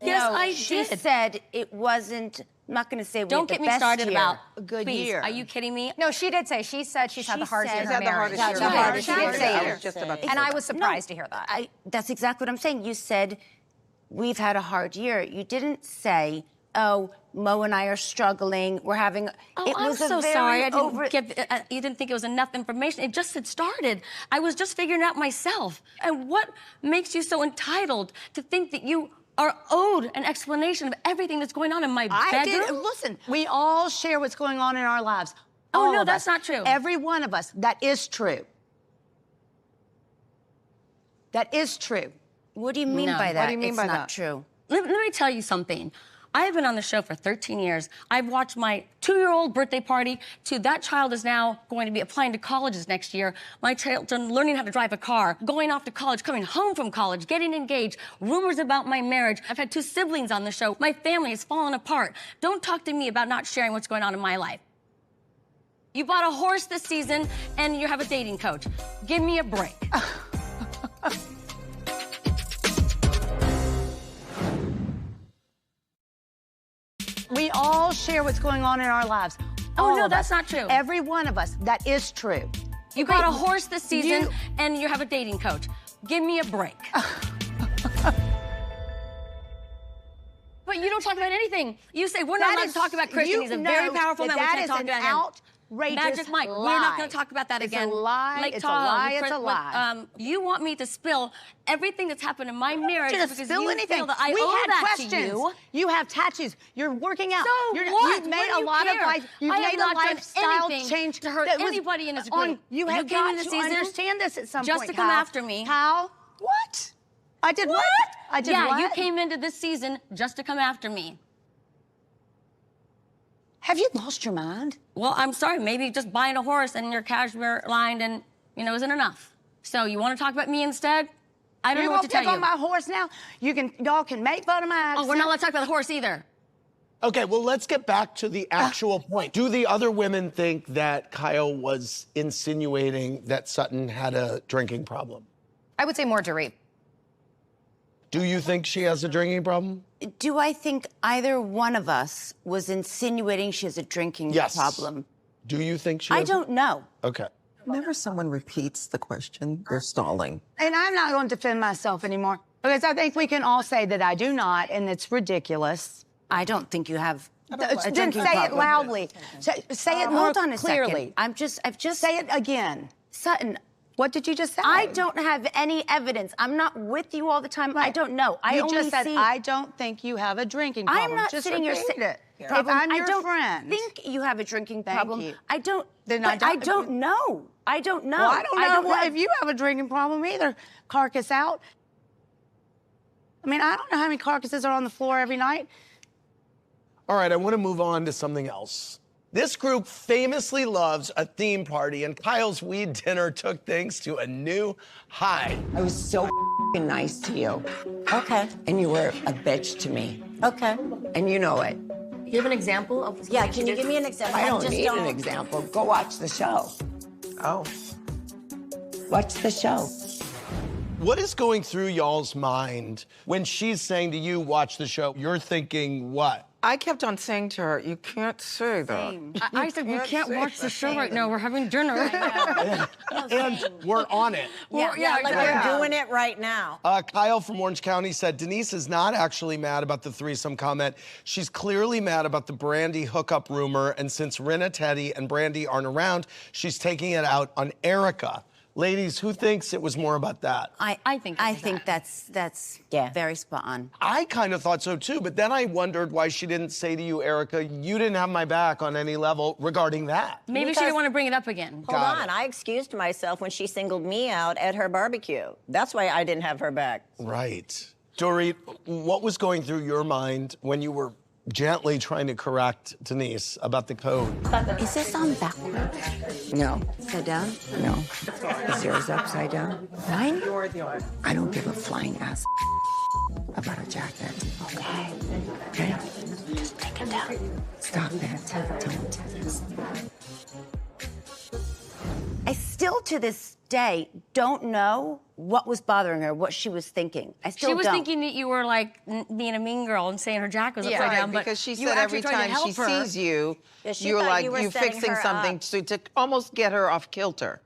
Yes, No, I she did. said it wasn't. I'm not going to say we Don't had get the me best started year. about a good please, year. Are you kidding me? No, she did say. She said she's had the hardest year of her marriage. The hardest year. She did say I was just about to and say I was surprised to hear that. That's exactly what I'm saying. You said we've had a hard year. You didn't say, oh, Mo and I are struggling. We're having. Oh, it I'm was so a very sorry. I didn't you didn't think it was enough information. It just had started. I was just figuring it out myself. And what makes you so entitled to think that you are owed an explanation of everything that's going on in my bedroom? Listen, we all share what's going on in our lives. Oh, All no, of that's us. not true. Every one of us. That is true. That is true. What do you mean by that? What do you mean it's by not that? true. Let me tell you something. I've been on the show for 13 years. I've watched my 2-year-old birthday party to that child is now going to be applying to colleges next year. My children learning how to drive a car, going off to college, coming home from college, getting engaged, rumors about my marriage. I've had 2 siblings on the show. My family has fallen apart. Don't talk to me about not sharing what's going on in my life. You bought a horse this season and you have a dating coach. Give me a break. We all share what's going on in our lives. Oh, All no, of that's us. not true. Every one of us. That is true. You bought a horse this season and you have a dating coach. Give me a break. But you don't talk about anything. You say we're not allowed to talk about Christian. He's a very powerful man. We can't talk about him. Outrageous Magic Mike. lie. We're not going to talk about that again. It's a lie. Lake It's Tahoe, a lie. with It's a lie. you want me to spill everything that's happened in my marriage to because spill you anything. feel that I we owe had that questions. to you. You have tattoos. You're working out. So You're, what? You've made What do a you lot care? of life. You've I have made not a done lifestyle anything change to hurt that was anybody in this on. group. You You have came got in this to season understand this at some just point. to come Kyle. after me. How? What? I did what? I did yeah, what? you came into this season just to come after me. Have you lost your mind? Well, I'm sorry. Maybe just buying a horse and your cashmere lined and, isn't enough. So you want to talk about me instead? I don't know what to tell you. You're gonna pick on my horse now? Y'all can make fun of my accent. Oh, we're not allowed to talk about the horse either. Okay, well, let's get back to the actual point. Do the other women think that Kyle was insinuating that Sutton had a drinking problem? I would say more Dorit. Do you think she has a drinking problem? Do I think either one of us was insinuating she has a drinking problem? Do you think she has I don't know. Okay. Whenever someone repeats the question, they're stalling. And I'm not going to defend myself anymore because I think we can all say that I do not, and it's ridiculous. I don't think you have a Then drinking say problem. it loudly. Say it more Hold on a clearly. second. I've just Say it again. Sutton. What did you just say? I don't have any evidence. I'm not with you all the time. Right. I don't know. I You only just said, see. I don't think you have a drinking problem. I'm not just sitting here repeat saying it. If I'm your I don't friend. think you have a drinking Thank problem. you. I don't. Then but I I don't know. I don't know. Well, I don't know have- if you have a drinking problem either. Carcass out. I mean, I don't know how many carcasses are on the floor every night. All right, I want to move on to something else. This group famously loves a theme party, and Kyle's weed dinner took things to a new high. I was so nice to you. Okay. And you were a bitch to me. Okay. And you know it. Do you have an example of Yeah, can you give me an example? I don't just need an example. Go watch the show. Oh. Watch the show. What is going through y'all's mind when she's saying to you, watch the show? You're thinking what? I kept on saying to her, you can't say that. I said, we can't watch the show right now. We're having dinner. And we're on it. Yeah, like we're doing it right now. Kyle from Orange County said Denise is not actually mad about the threesome comment. She's clearly mad about the Brandy hookup rumor, and since Rinna, Teddy, and Brandy aren't around, she's taking it out on Erica. Ladies, who thinks it was more about that? I think that's very spot on. I kind of thought so too, but then I wondered why she didn't say to you, Erica, you didn't have my back on any level regarding that. Maybe she didn't want to bring it up again. Hold on, I excused myself when she singled me out at her barbecue. That's why I didn't have her back. Right. Dorit, what was going through your mind when you were gently trying to correct Denise about the code? Is this on backwards? No. Upside down? No. Is yours upside down? Mine? I don't give a flying ass about a jacket. Okay. Okay? Just take it down. Stop it. Don't. I still, to this day don't know what was bothering her, what she was thinking. I still She was don't. thinking that you were like being a mean girl and saying her jacket was upside Right, down, but because she you were said actually every trying to time she help her. sees you, Yeah, she you're thought like, you were you're setting fixing her something up. to almost get her off kilter.